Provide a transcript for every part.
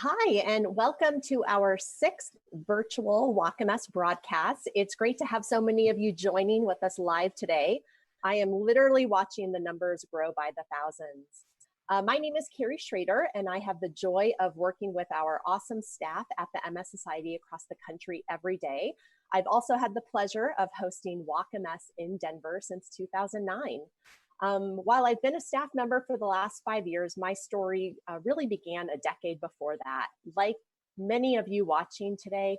Hi, and welcome to our sixth virtual WalkMS broadcast. It's great to have so many of you joining with us live today. I am literally watching the numbers grow by the thousands. My name is Carrie Schrader, and I have the joy of working with our awesome staff at the MS Society across the country every day. I've also had the pleasure of hosting WalkMS in Denver since 2009. While I've been a staff member for the last 5 years, my story really began a decade before that. Like many of you watching today,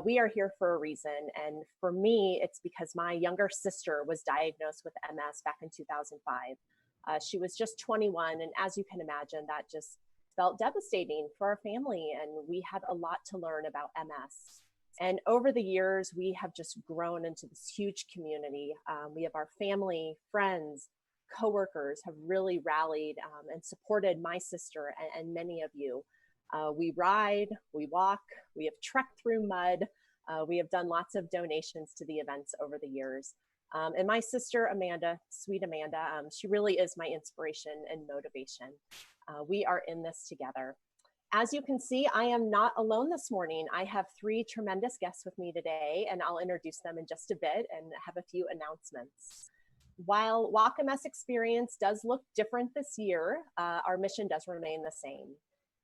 we are here for a reason. And for me, it's because my younger sister was diagnosed with MS back in 2005. She was just 21. And as you can imagine, that just felt devastating for our family. And we had a lot to learn about MS. And over the years, we have just grown into this huge community. We have our family, friends, coworkers have really rallied and supported my sister and many of you. We ride, we walk, we have trekked through mud. We have done lots of donations to the events over the years. And my sister, Amanda, sweet Amanda, she really is my inspiration and motivation. We are in this together. As you can see, I am not alone this morning. I have three tremendous guests with me today, and I'll introduce them in just a bit and have a few announcements. While WalkMS experience does look different this year, our mission does remain the same.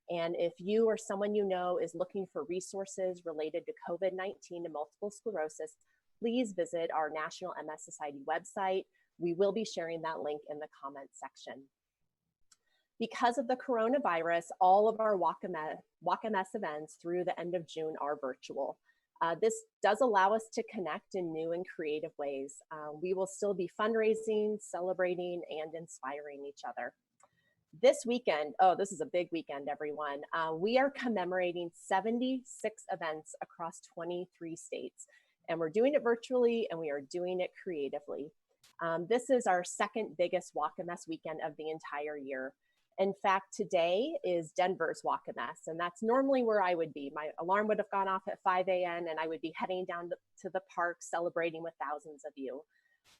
And if you or someone you know is looking for resources related to COVID-19 and multiple sclerosis, please visit our National MS Society website. We will be sharing that link in the comments section. Because of the coronavirus, all of our WalkMS events through the end of June are virtual. This does allow us to connect in new and creative ways. We will still be fundraising, celebrating, and inspiring each other. This weekend, oh, this is a big weekend, everyone. We are commemorating 76 events across 23 states, and we're doing it virtually, and we are doing it creatively. This is our second biggest WalkMS weekend of the entire year. In fact, today is Denver's WalkMS, and that's normally where I would be. My alarm would have gone off at 5 a.m. and I would be heading down to the park celebrating with thousands of you.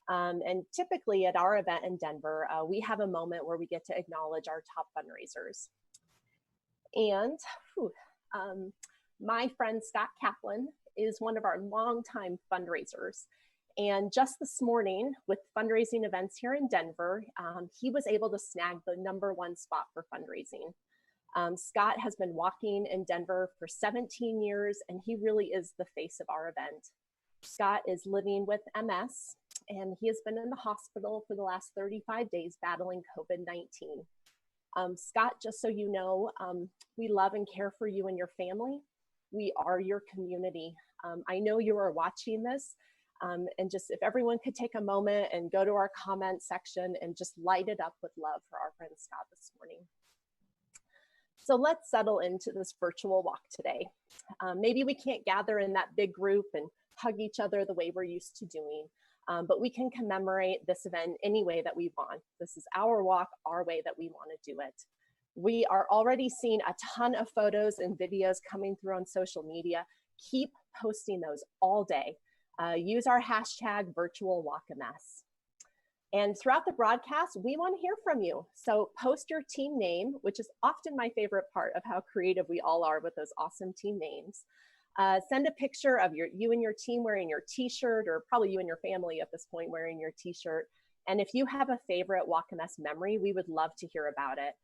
And typically at our event in Denver, we have a moment where we get to acknowledge our top fundraisers. And my friend Scott Kaplan is one of our longtime fundraisers. And just this morning, with fundraising events here in Denver, he was able to snag the #1 spot for fundraising. Scott has been walking in Denver for 17 years, and he really is the face of our event. Scott is living with MS, and he has been in the hospital for the last 35 days battling COVID-19. Scott, just so you know, we love and care for you and your family. We are your community. I know you are watching this. And just if everyone could take a moment and go to our comment section and just light it up with love for our friend Scott this morning. So let's settle into this virtual walk today. Maybe we can't gather in that big group and hug each other the way we're used to doing, but we can commemorate this event any way that we want. This is our walk, our way that we want to do it. We are already seeing a ton of photos and videos coming through on social media. Keep posting those all day. Use our hashtag #VirtualWalkMS. And throughout the broadcast, we want to hear from you. So post your team name, which is often my favorite part of how creative we all are with those awesome team names. Send a picture of you and your team wearing your t-shirt, or probably you and your family at this point wearing your t-shirt. And if you have a favorite WalkMS memory, we would love to hear about it.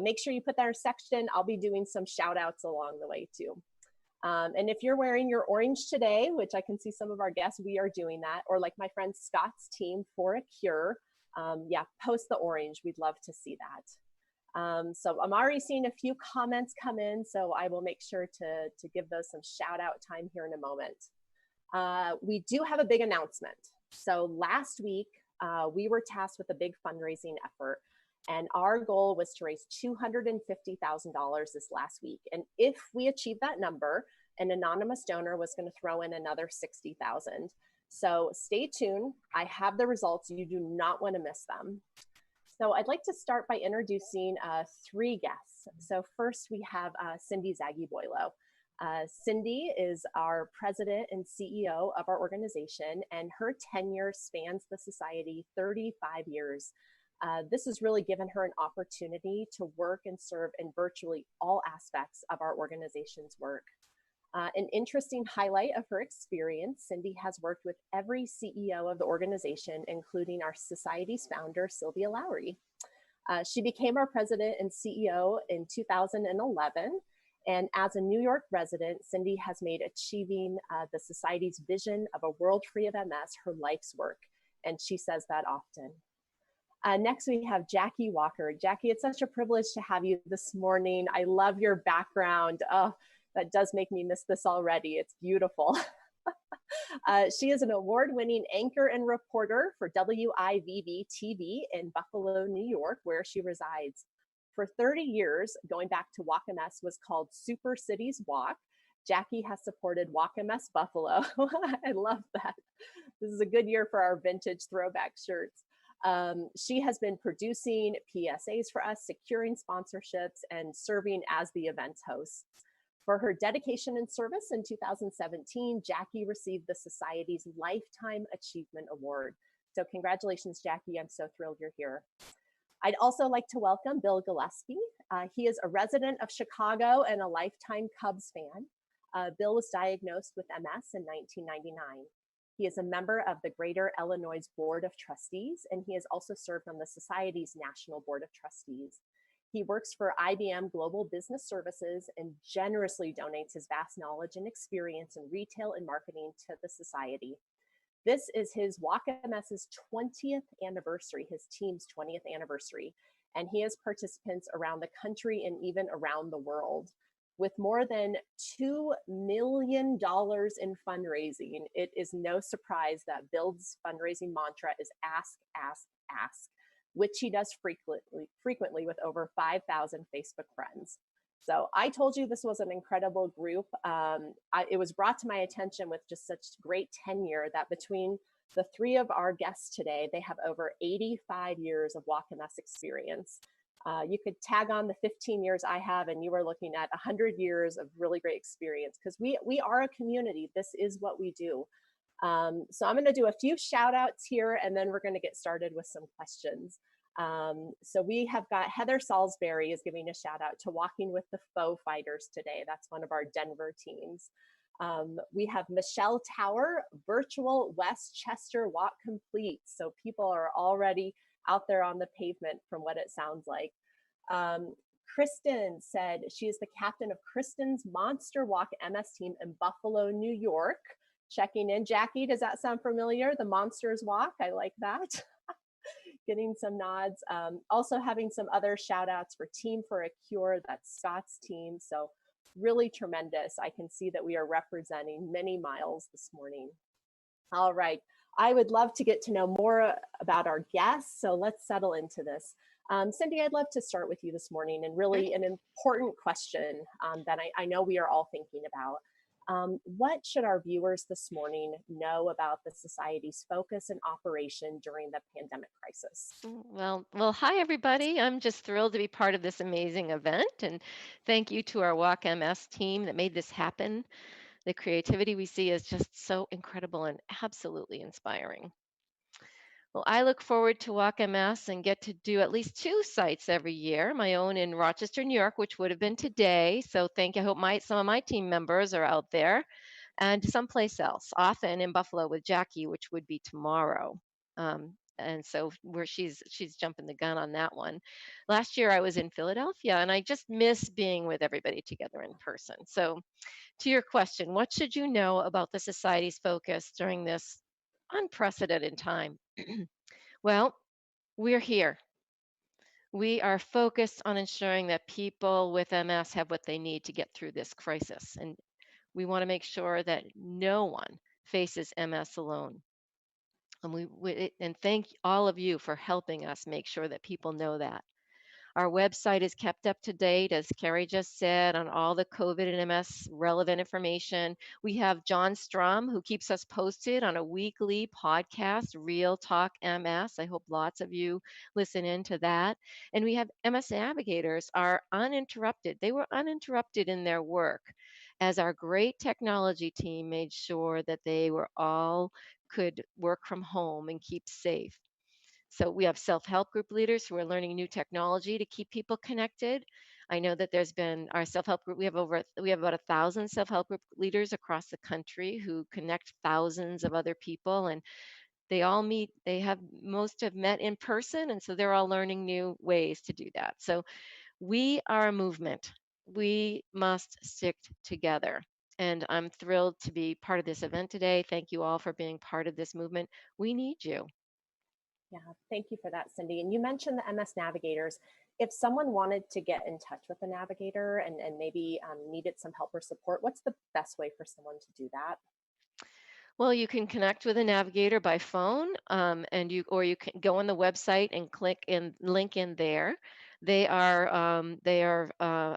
Make sure you put that in our section. I'll be doing some shout outs along the way too. And if you're wearing your orange today, which I can see some of our guests, we are doing that, or like my friend Scott's team, For a Cure, yeah, post the orange. We'd love to see that. So I'm already seeing a few comments come in, so I will make sure to give those some shout out time here in a moment. We do have a big announcement. So last week, we were tasked with a big fundraising effort. And our goal was to raise $250,000 this last week. And if we achieve that number, an anonymous donor was going to throw in another $60,000. So stay tuned. I have the results. You do not want to miss them. So I'd like to start by introducing three guests. So first we have Cindy Zaghi-Boilo. Cindy is our president and CEO of our organization, and her tenure spans the society 35 years. This has really given her an opportunity to work and serve in virtually all aspects of our organization's work. An interesting highlight of her experience, Cindy has worked with every CEO of the organization, including our society's founder, Sylvia Lowry. She became our president and CEO in 2011. And as a New York resident, Cindy has made achieving the society's vision of a world free of MS her life's work. And she says that often. Next, we have Jackie Walker. Jackie, it's such a privilege to have you this morning. I love your background. Oh, that does make me miss this already. It's beautiful. She is an award-winning anchor and reporter for WIVB TV in Buffalo, New York, where she resides. For 30 years, going back to Walk MS was called Super Cities Walk. Jackie has supported Walk MS Buffalo. I love that. This is a good year for our vintage throwback shirts. She has been producing PSAs for us, securing sponsorships, and serving as the events host. For her dedication and service in 2017, Jackie received the Society's Lifetime Achievement Award. So congratulations, Jackie. I'm so thrilled you're here. I'd also like to welcome Bill Gillespie. He is a resident of Chicago and a lifetime Cubs fan. Bill was diagnosed with MS in 1999. He is a member of the Greater Illinois Board of Trustees, and he has also served on the Society's National Board of Trustees. He works for IBM Global Business Services and generously donates his vast knowledge and experience in retail and marketing to the Society. This is his Walk MS's 20th anniversary, his team's 20th anniversary, and he has participants around the country and even around the world. With more than $2 million in fundraising, it is no surprise that Bill's fundraising mantra is ask, ask, ask, which he does frequently with over 5,000 Facebook friends. So I told you this was an incredible group. It was brought to my attention with just such great tenure that between the three of our guests today, they have over 85 years of Walk MS experience. You could tag on the 15 years I have, and you are looking at 100 years of really great experience, because we are a community. This is what we do. So I'm going to do a few shout outs here, and then we're going to get started with some questions. So we have got Heather Salisbury is giving a shout out to Walking with the Foe Fighters today. That's one of our Denver teams. We have Michelle Tower, virtual Westchester Walk Complete. So people are already out there on the pavement from what it sounds like. Kristen said she is the captain of Kristen's Monster Walk MS team in Buffalo, New York. Checking in. Jackie, does that sound familiar? The Monsters Walk, I like that. Getting some nods. Also having some other shout outs for Team for a Cure, that's Scott's team. So really tremendous. I can see that we are representing many miles this morning. All right, I would love to get to know more about our guests. So let's settle into this. Cindy, I'd love to start with you this morning, and really an important question that I know we are all thinking about. What should our viewers this morning know about the Society's focus and operation during the pandemic crisis? Well, hi everybody. I'm just thrilled to be part of this amazing event, and thank you to our Walk MS team that made this happen. The creativity we see is just so incredible and absolutely inspiring. Well, I look forward to Walk MS and get to do at least two sites every year. My own in Rochester, New York, which would have been today. So thank you. I hope some of my team members are out there, and someplace else, often in Buffalo with Jackie, which would be tomorrow. And so where she's jumping the gun on that one. Last year I was in Philadelphia, and I just miss being with everybody together in person. So to your question, what should you know about the Society's focus during this unprecedented time? Well, we're here. We are focused on ensuring that people with MS have what they need to get through this crisis. And we want to make sure that no one faces MS alone. And thank all of you for helping us make sure that people know that. Our website is kept up to date, as Carrie just said, on all the COVID and MS relevant information. We have John Strum, who keeps us posted on a weekly podcast, Real Talk MS. I hope lots of you listen in to that. And we have MS Navigators are uninterrupted. They were uninterrupted in their work, as our great technology team made sure that they were all could work from home and keep safe. So we have self-help group leaders who are learning new technology to keep people connected. I know that there's been our self-help group. We have about 1,000 self-help group leaders across the country who connect thousands of other people, and they all meet. Most have met in person, and so they're all learning new ways to do that. So we are a movement. We must stick together. And I'm thrilled to be part of this event today. Thank you all for being part of this movement. We need you. Yeah, thank you for that, Cindy. And you mentioned the MS Navigators. If someone wanted to get in touch with a navigator and maybe needed some help or support, what's the best way for someone to do that? Well, you can connect with a navigator by phone, and you can go on the website and click in link in there. They are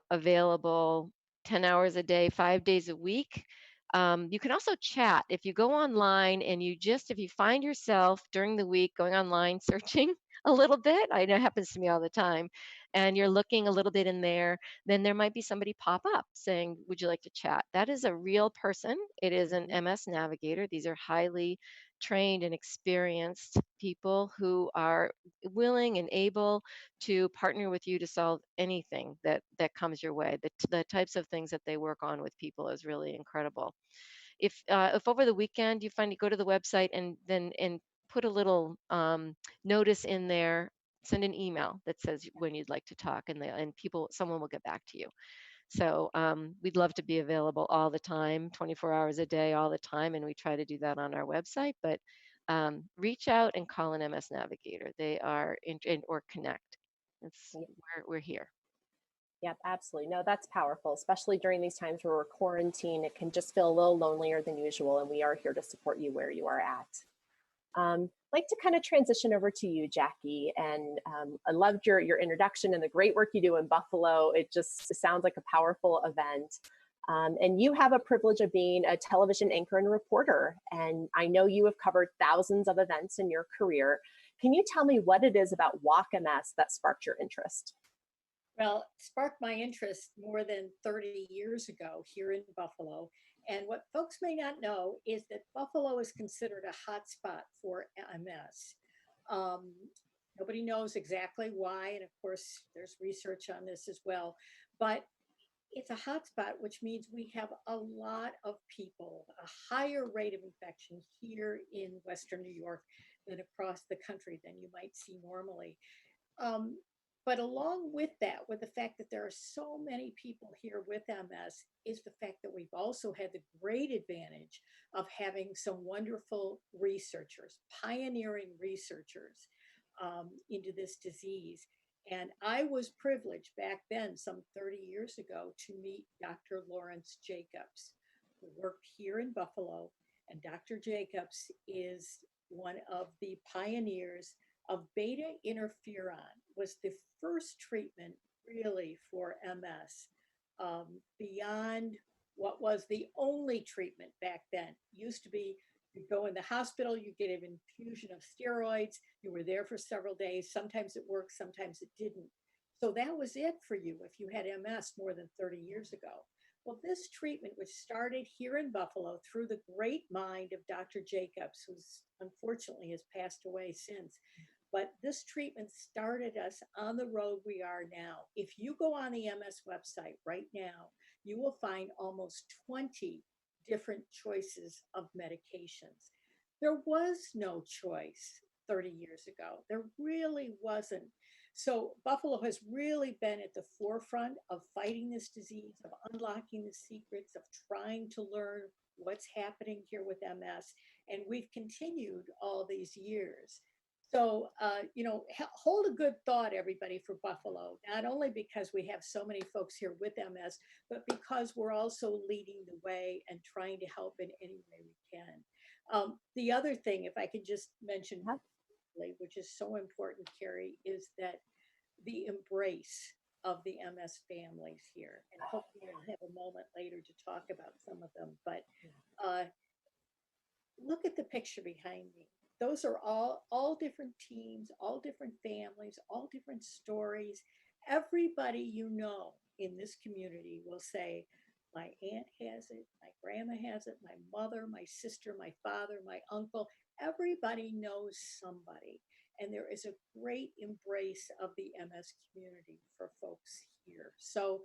available 10 hours a day, 5 days a week. You can also chat if you go online and if you find yourself during the week going online searching a little bit. I know it happens to me all the time, and you're looking a little bit in there, then there might be somebody pop up saying, "Would you like to chat?" That is a real person. It is an Mhm. MS navigator. These are highly trained and experienced people who are willing and able to partner with you to solve anything that comes your way. The types of things that they work on with people is really incredible. If over the weekend you find, you go to the website and put a little notice in there, send an email that says when you'd like to talk, and someone will get back to you. So we'd love to be available all the time, 24 hours a day, all the time, and we try to do that on our website. But reach out and call an MS Navigator. They are or connect. It's we're here. Yep, absolutely. No, that's powerful, especially during these times where we're quarantined. It can just feel a little lonelier than usual, and we are here to support you where you are at. I'd like to kind of transition over to you, Jackie. And I loved your introduction and the great work you do in Buffalo. It just sounds like a powerful event. And you have a privilege of being a television anchor and reporter. And I know you have covered thousands of events in your career. Can you tell me what it is about Walk MS that sparked your interest? Well, it sparked my interest more than 30 years ago here in Buffalo. And what folks may not know is that Buffalo is considered a hotspot for MS. Um, Nobody knows exactly why. And of course, there's research on this as well. But it's a hotspot, which means we have a lot of people, a higher rate of infection here in Western New York than across the country than you might see normally. Um, but along with that, with the fact that there are so many people here with MS, is the fact that we've also had the great advantage of having some wonderful researchers, pioneering researchers into this disease. And I was privileged back then, some 30 years ago, to meet Dr. Lawrence Jacobs, who worked here in Buffalo. And Dr. Jacobs is one of the pioneers of beta interferon, was the first treatment really for MS, beyond what was the only treatment back then. Used to be you go in the hospital, you get an infusion of steroids, you were there for several days. Sometimes it worked, sometimes it didn't. So that was it for you if you had MS more than 30 years ago. Well, this treatment, which started here in Buffalo through the great mind of Dr. Jacobs, who's unfortunately has passed away since, but this treatment started us on the road we are now. If you go on the MS website right now, you will find almost 20 different choices of medications. There was no choice 30 years ago. There really wasn't. So Buffalo has really been at the forefront of fighting this disease, of unlocking the secrets, of trying to learn what's happening here with MS. And we've continued all these years. So, hold a good thought, everybody, for Buffalo, not only because we have so many folks here with MS, but because we're also leading the way and trying to help in any way we can. The other thing, if I could just mention, Yeah. which is so important, Carrie, is that the embrace of the MS families here. And hopefully we'll have a moment later to talk about some of them. But uh, look at the picture behind me. Those are all different teams, all different families, all different stories. Everybody you know in this community will say, my aunt has it, my grandma has it, my mother, my sister, my father, my uncle. Everybody knows somebody. and there is a great embrace of the MS community for folks here. So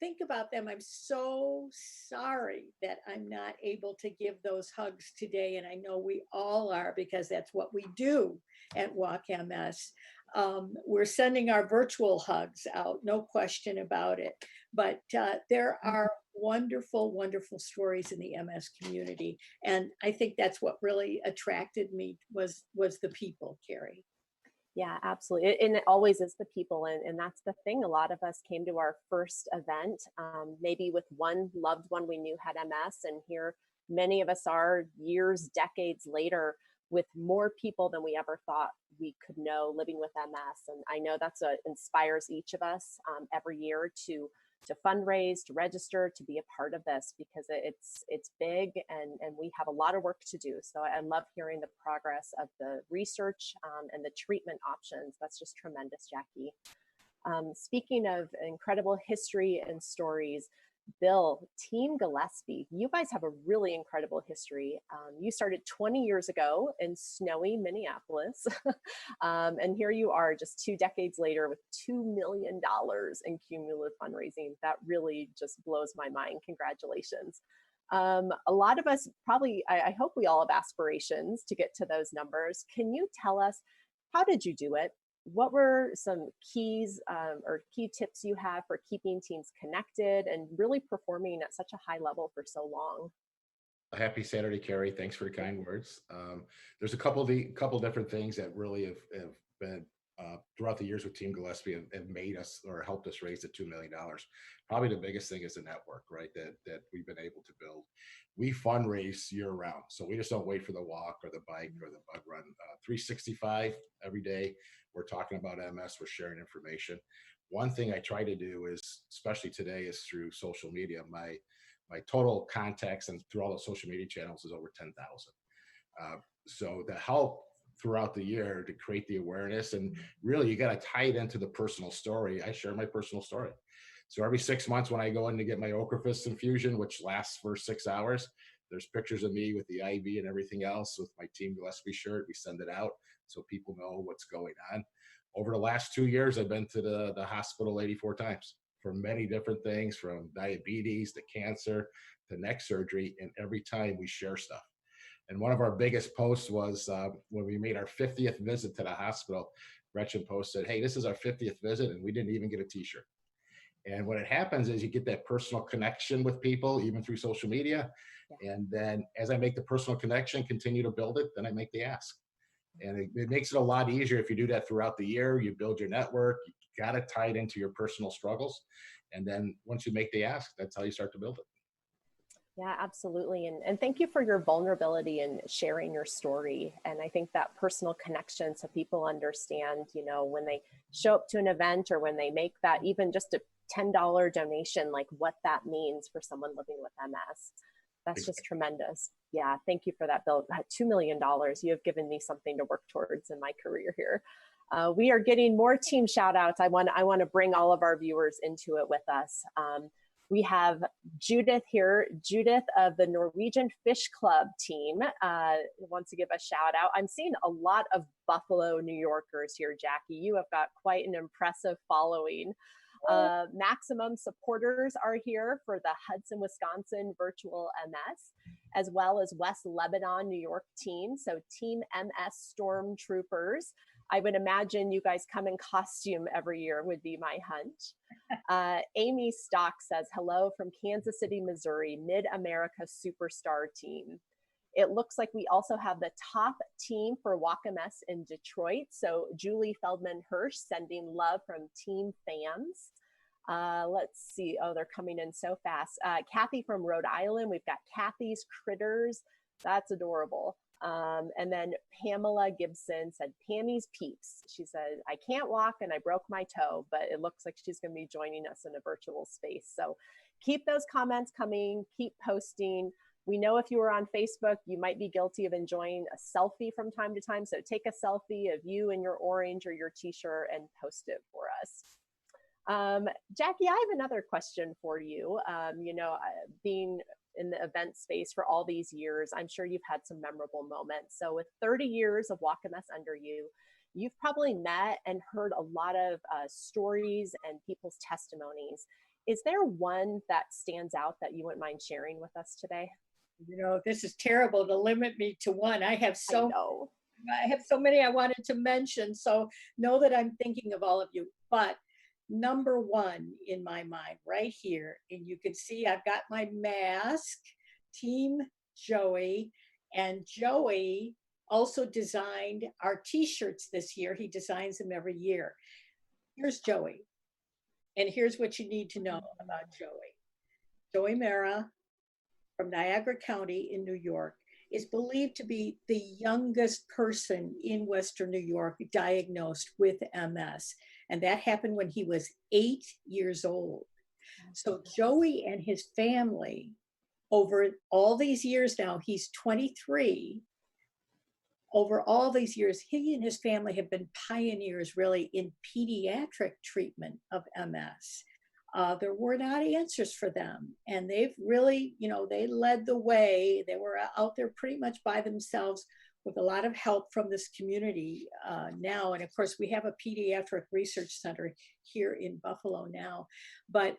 think about them. I'm so sorry that I'm not able to give those hugs today, and I know we all are because that's what we do at Walk MS. We're sending our virtual hugs out, no question about it. But there are wonderful, wonderful stories in the MS community, and I think that's what really attracted me was the people, Carrie. Yeah, absolutely. And it always is the people. And that's the thing. A lot of us came to our first event, maybe with one loved one we knew had MS. And here, many of us are years, decades later, with more people than we ever thought we could know living with MS. And I know that's what inspires each of us every year to fundraise, to register, to be a part of this, because it's big and we have a lot of work to do. So I love hearing the progress of the research and the treatment options. That's just tremendous, Jackie. Speaking of incredible history and stories, Bill, Team Gillespie, you guys have a really incredible history. You started 20 years ago in snowy Minneapolis, and here you are just 2 decades later with $2 million in cumulative fundraising. That really just blows my mind. Congratulations. A lot of us probably, I hope we all have aspirations to get to those numbers. Can you tell us, how did you do it? What were some keys or key tips you have for keeping teams connected and really performing at such a high level for so long? Happy Saturday, Carrie. Thanks for the kind words. There's a couple different things that really have been throughout the years with Team Gillespie have made us or helped us raise the $2 million. Probably the biggest thing is the network, right? That we've been able to build. We fundraise year round, so we just don't wait for the walk or the bike or the bug run. 365 every day. We're talking about MS. We're sharing information. One thing I try to do is, especially today, is through social media. My total contacts and through all the social media channels is over 10,000. So to help throughout the year to create the awareness, and really you got to tie it into the personal story. I share my personal story. So every 6 months when I go in to get my Ocrevus infusion, which lasts for 6 hours, there's pictures of me with the IV and everything else with my Team Gillespie shirt. We send it out so people know what's going on. Over the last 2 years, I've been to the hospital 84 times for many different things, from diabetes to cancer to neck surgery. And every time we share stuff. And one of our biggest posts was when we made our 50th visit to the hospital. Gretchen posted, "Hey, this is our 50th visit and we didn't even get a t-shirt." And what it happens is you get that personal connection with people, even through social media. Yeah. And then as I make the personal connection, continue to build it, then I make the ask. And it makes it a lot easier if you do that throughout the year. You build your network, you got to tie it into your personal struggles. And then once you make the ask, that's how you start to build it. Yeah, absolutely. And thank you for your vulnerability and sharing your story. And I think that personal connection, so people understand, you know, when they show up to an event or when they make that even just a $10 donation, like what that means for someone living with MS. That's just tremendous. Yeah, thank you for that, Bill. $2 million, you have given me something to work towards in my career here. We are getting more team shout outs. I want to bring all of our viewers into it with us. We have Judith here, Judith of the Norwegian Fish Club team, wants to give a shout out. I'm seeing a lot of Buffalo, New Yorkers here, Jackie. You have got quite an impressive following. Maximum supporters are here for the Hudson, Wisconsin virtual MS, as well as West Lebanon, New York team. So Team MS Stormtroopers. I would imagine you guys come in costume every year would be my hunch. Amy Stock says, hello from Kansas City, Missouri, Mid-America Superstar team. It looks like we also have the top team for Walk MS in Detroit. So Julie Feldman Hirsch sending love from Team Fans. Let's see. Oh, they're coming in so fast. Kathy from Rhode Island. We've got Kathy's Critters. That's adorable. And then Pamela Gibson said, Pammy's Peeps. She said, I can't walk and I broke my toe, but it looks like she's going to be joining us in a virtual space. So keep those comments coming, keep posting. We know if you were on Facebook, you might be guilty of enjoying a selfie from time to time. So take a selfie of you in your orange or your t-shirt and post it for us. Jackie, I have another question for you. You know, being in the event space for all these years, I'm sure you've had some memorable moments. So with 30 years of Walk MS under you, you've probably met and heard a lot of stories and people's testimonies. Is there one that stands out that you wouldn't mind sharing with us today? You know, this is terrible to limit me to one. I have I know. so many I wanted to mention. So know that I'm thinking of all of you. But number one in my mind right here, and you can see I've got my mask, Team Joey, and Joey also designed our t-shirts this year. He designs them every year. Here's Joey. And here's what you need to know about Joey. Joey Mara from Niagara County in New York is believed to be the youngest person in Western New York diagnosed with MS. And that happened when he was 8 years old. So Joey and his family, over all these years now, he's 23. Over all these years, he and his family have been pioneers really in pediatric treatment of MS. There were not answers for them. And they've really, you know, they led the way. They were out there pretty much by themselves with a lot of help from this community now. And of course, we have a pediatric research center here in Buffalo now. But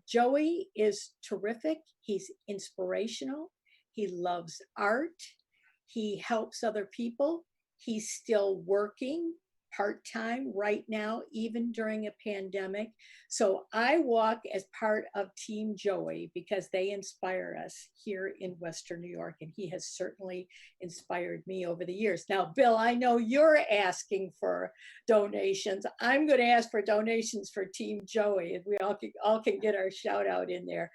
Joey is terrific. He's inspirational. He loves art. He helps other people. He's still working part-time right now, even during a pandemic. So I walk as part of Team Joey because they inspire us here in Western New York, and he has certainly inspired me over the years. Now, Bill, I know you're asking for donations. I'm going to ask for donations for Team Joey, and we all can get our shout out in there.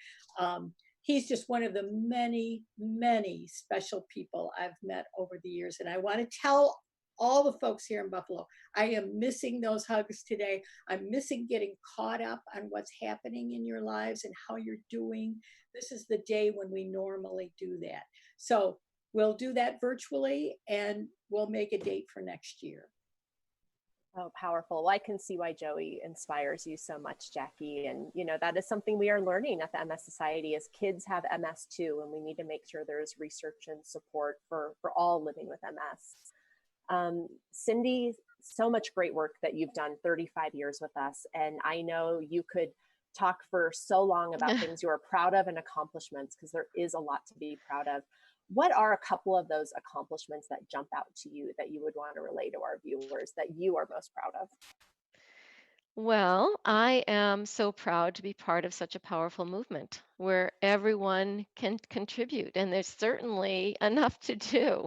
He's just one of the many, many special people I've met over the years. And I want to tell all the folks here in Buffalo, I am missing those hugs today. I'm missing getting caught up on what's happening in your lives and how you're doing. This is the day when we normally do that. So we'll do that virtually, and we'll make a date for next year. Oh, powerful. Well, I can see why Joey inspires you so much, Jackie. And, you know, that is something we are learning at the MS Society is kids have MS too, and we need to make sure there's research and support for all living with MS. Cindy, so much great work that you've done 35 years with us. And I know you could talk for so long about things you are proud of and accomplishments, because there is a lot to be proud of. What are a couple of those accomplishments that jump out to you that you would want to relay to our viewers that you are most proud of? Well, I am so proud to be part of such a powerful movement where everyone can contribute, and there's certainly enough to do.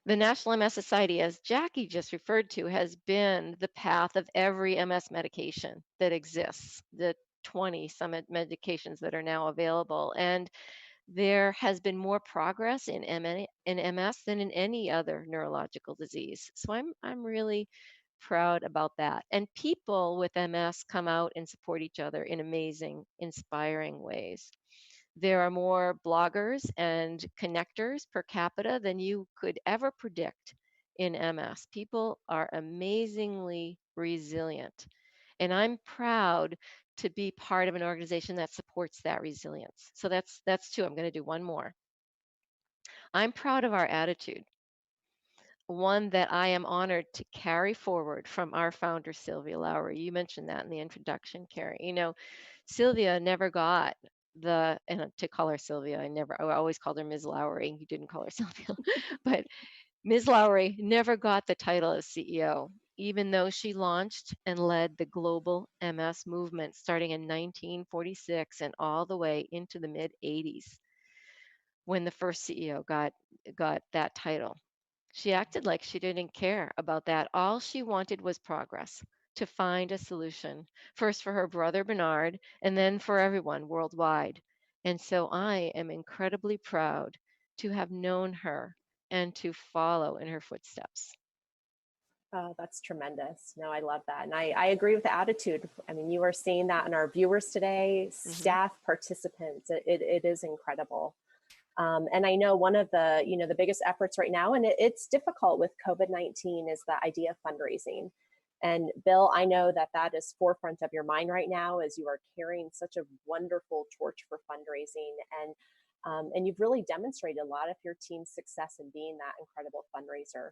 The National MS Society, as Jackie just referred to, has been the path of every MS medication that exists, the 20 some medications that are now available. And there has been more progress in MS than in any other neurological disease. So I'm really proud about that. And people with MS come out and support each other in amazing, inspiring ways. There are more bloggers and connectors per capita than you could ever predict in MS. People are amazingly resilient. And I'm proud to be part of an organization that supports that resilience. So that's two. I'm going to do one more. I'm proud of our attitude, one that I am honored to carry forward from our founder, Sylvia Lowry. You mentioned that in the introduction, Carrie. You know, Sylvia never got and to call her Sylvia, I always called her Ms. Lowry. You didn't call her Sylvia, but Ms. Lowry never got the title of CEO, even though she launched and led the global MS movement starting in 1946 and all the way into the mid 80s when the first CEO got that title. She acted like she didn't care about that. All she wanted was progress, to find a solution, first for her brother Bernard, and then for everyone worldwide. And so I am incredibly proud to have known her and to follow in her footsteps. Oh, that's tremendous. No, I love that. And I agree with the attitude. I mean, you are seeing that in our viewers today, staff, participants. It is incredible. And I know one of the, the biggest efforts right now, and it's difficult with COVID-19, is the idea of fundraising. And Bill, I know that is forefront of your mind right now as you are carrying such a wonderful torch for fundraising. And And you've really demonstrated a lot of your team's success in being that incredible fundraiser.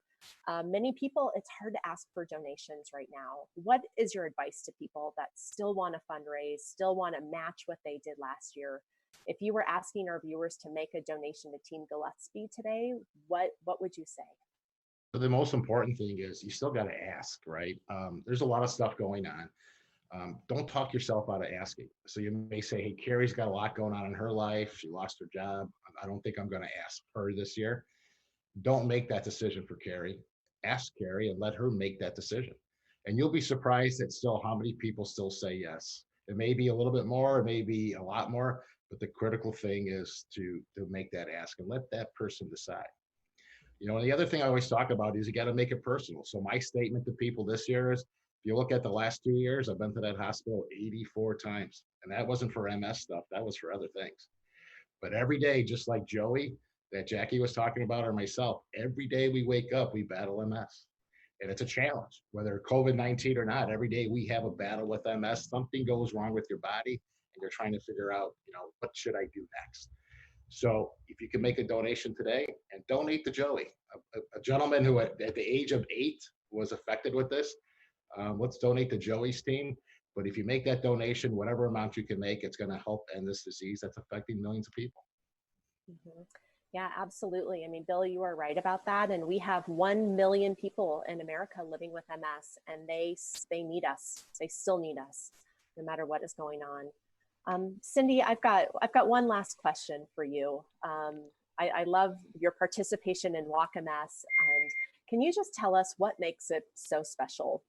Many people, it's hard to ask for donations right now. What is your advice to people that still want to fundraise, still want to match what they did last year? If you were asking our viewers to make a donation to Team Gillespie today, what would you say? So the most important thing is you still got to ask, right? There's a lot of stuff going on. Don't talk yourself out of asking. So you may say, hey, Carrie's got a lot going on in her life. She lost her job. I don't think I'm going to ask her this year. Don't make that decision for Carrie. Ask Carrie and let her make that decision. And you'll be surprised at still how many people still say yes. It may be a little bit more, it may be a lot more, but the critical thing is to make that ask and let that person decide. You know, and the other thing I always talk about is you got to make it personal. So my statement to people this year is, if you look at the last 2 years, I've been to that hospital 84 times. And that wasn't for MS stuff, that was for other things. But every day, just like Joey, that Jackie was talking about, or myself, every day we wake up, we battle MS. And it's a challenge, whether COVID-19 or not. Every day we have a battle with MS. Something goes wrong with your body, and you're trying to figure out, you know, what should I do next? So if you can make a donation today and donate to Joey, a gentleman who at the age of 8 was affected with this, let's donate to Joey's team. But if you make that donation, whatever amount you can make, it's going to help end this disease that's affecting millions of people. Mm-hmm. Yeah, absolutely. I mean, Bill, you are right about that. And we have 1 million people in America living with MS, and they need us. They still need us, no matter what is going on. Cindy, I've got one last question for you. I love your participation in Walk MS, and can you just tell us what makes it so special?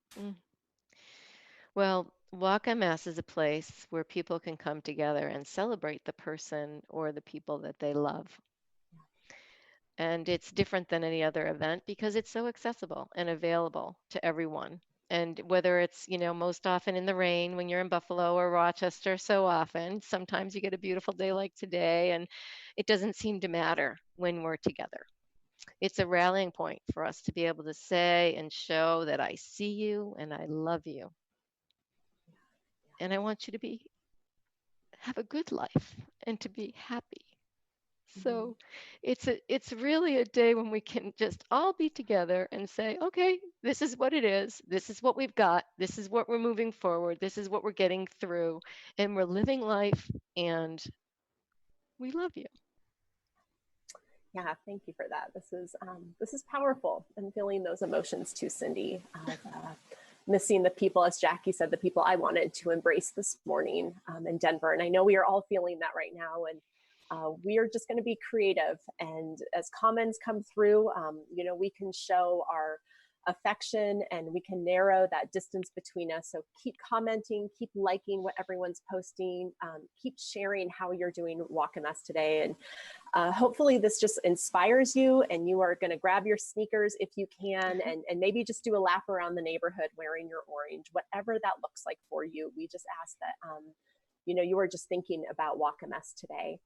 Well, Walk MS is a place where people can come together and celebrate the person or the people that they love. And it's different than any other event because it's so accessible and available to everyone. And whether it's, you know, most often in the rain when you're in Buffalo or Rochester, so often, sometimes you get a beautiful day like today, and it doesn't seem to matter when we're together. It's a rallying point for us to be able to say and show that I see you and I love you. And I want you to have a good life and to be happy. So it's really a day when we can just all be together and say, okay, this is what it is. This is what we've got. This is what we're moving forward. This is what we're getting through. And we're living life, and we love you. Yeah, thank you for that. This is powerful. I'm feeling those emotions too, Cindy. Missing the people, as Jackie said, the people I wanted to embrace this morning in Denver. And I know we are all feeling that right now. And we are just going to be creative. And as comments come through, you know, we can show our affection and we can narrow that distance between us. So keep commenting, keep liking what everyone's posting, keep sharing how you're doing Walk MS today. And hopefully this just inspires you, and you are going to grab your sneakers if you can, and maybe just do a lap around the neighborhood wearing your orange, whatever that looks like for you. We just ask that, you know, you are just thinking about Walk MS today.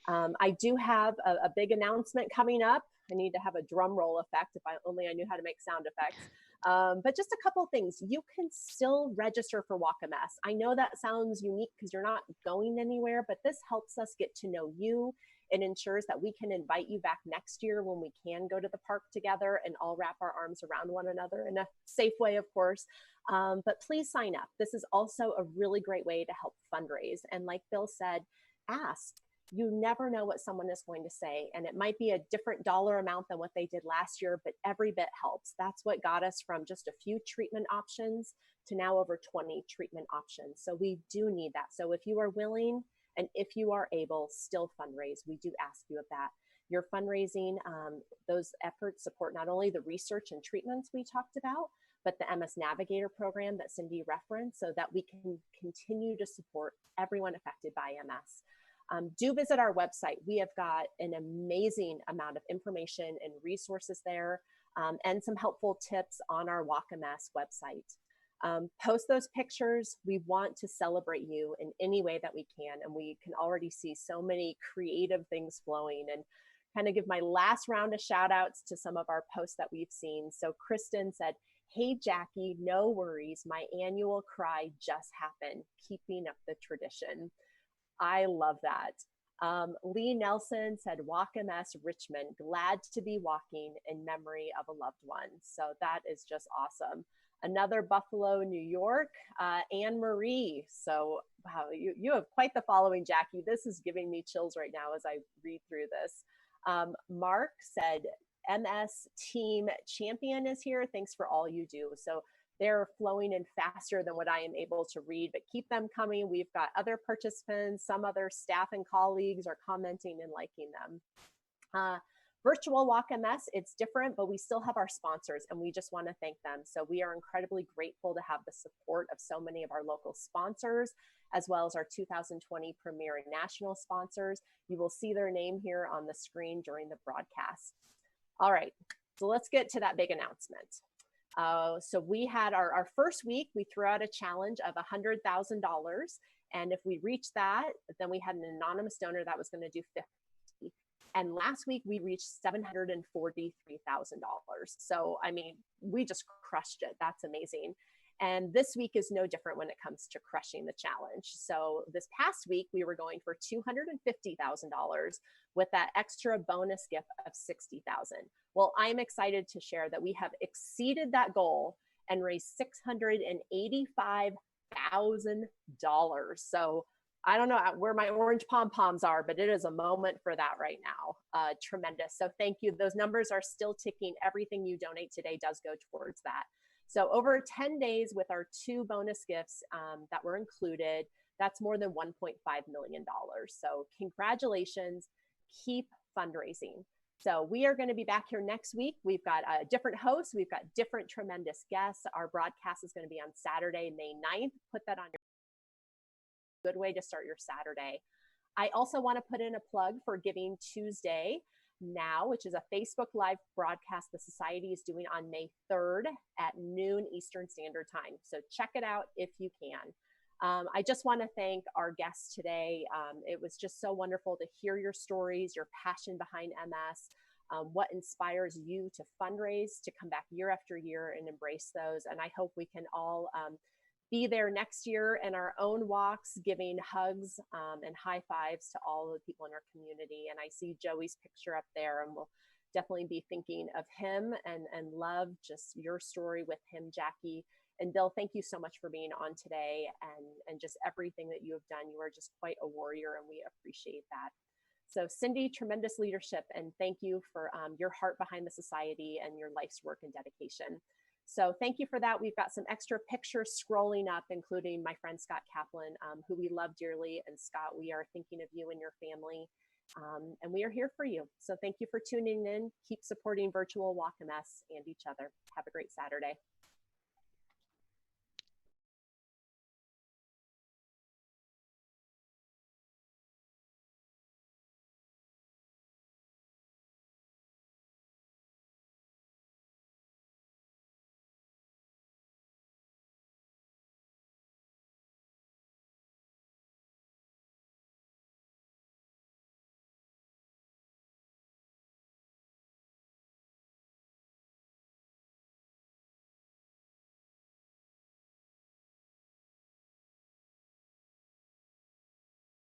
I do have a big announcement coming up. I need to have a drum roll effect if I knew how to make sound effects. But just a couple things. You can still register for Walk MS. I know that sounds unique because you're not going anywhere, but this helps us get to know you. It ensures that we can invite you back next year when we can go to the park together and all wrap our arms around one another in a safe way, of course. But please sign up. This is also a really great way to help fundraise. And like Bill said, ask. You never know what someone is going to say, and it might be a different dollar amount than what they did last year, but every bit helps. That's what got us from just a few treatment options to now over 20 treatment options. So we do need that. So if you are willing and if you are able, still fundraise. We do ask you of that. Your fundraising, those efforts support not only the research and treatments we talked about, but the MS Navigator program that Cindy referenced, so that we can continue to support everyone affected by MS. Do visit our website. We have got an amazing amount of information and resources there, and some helpful tips on our Walk MS website. Post those pictures. We want to celebrate you in any way that we can, and we can already see so many creative things flowing. And kind of give my last round of shout outs to some of our posts that we've seen. So Kristen said, "Hey Jackie, no worries. My annual cry just happened. Keeping up the tradition." I love that. Lee Nelson said, Walk MS Richmond, glad to be walking in memory of a loved one. So that is just awesome. Another Buffalo, New York, Anne Marie. So wow, you have quite the following, Jackie. This is giving me chills right now as I read through this. Mark said, MS Team Champion is here. Thanks for all you do. So they're flowing in faster than what I am able to read, but keep them coming. We've got other participants, some other staff and colleagues are commenting and liking them. Virtual Walk MS, it's different, but we still have our sponsors and we just want to thank them. So we are incredibly grateful to have the support of so many of our local sponsors, as well as our 2020 Premier and National sponsors. You will see their name here on the screen during the broadcast. All right, so let's get to that big announcement. So we had our first week, we threw out a challenge of $100,000. And if we reached that, then we had an anonymous donor that was going to do 50. And last week we reached $743,000. So, I mean, we just crushed it. That's amazing. And this week is no different when it comes to crushing the challenge. So this past week, we were going for $250,000 with that extra bonus gift of $60,000. Well, I'm excited to share that we have exceeded that goal and raised $685,000. So I don't know where my orange pom-poms are, but it is a moment for that right now. Tremendous. So thank you. Those numbers are still ticking. Everything you donate today does go towards that. So over 10 days with our 2 bonus gifts that were included, that's more than $1.5 million. So congratulations, keep fundraising. So we are going to be back here next week. We've got a different host. We've got different tremendous guests. Our broadcast is going to be on Saturday, May 9th. Put that on your good way to start your Saturday. I also want to put in a plug for Giving Tuesday now, which is a Facebook Live broadcast the Society is doing on May 3rd at noon Eastern Standard Time. So check it out if you can. I just want to thank our guests today. It was just so wonderful to hear your stories, your passion behind MS, what inspires you to fundraise, to come back year after year and embrace those. And I hope we can all be there next year in our own walks, giving hugs and high fives to all the people in our community. And I see Joey's picture up there, and we'll definitely be thinking of him and love just your story with him, Jackie. And Bill, thank you so much for being on today and just everything that you have done. You are just quite a warrior, and we appreciate that. So Cindy, tremendous leadership, and thank you for your heart behind the Society and your life's work and dedication. So thank you for that. We've got some extra pictures scrolling up, including my friend Scott Kaplan, who we love dearly. And Scott, we are thinking of you and your family, and we are here for you. So thank you for tuning in. Keep supporting Virtual Walk MS and each other. Have a great Saturday.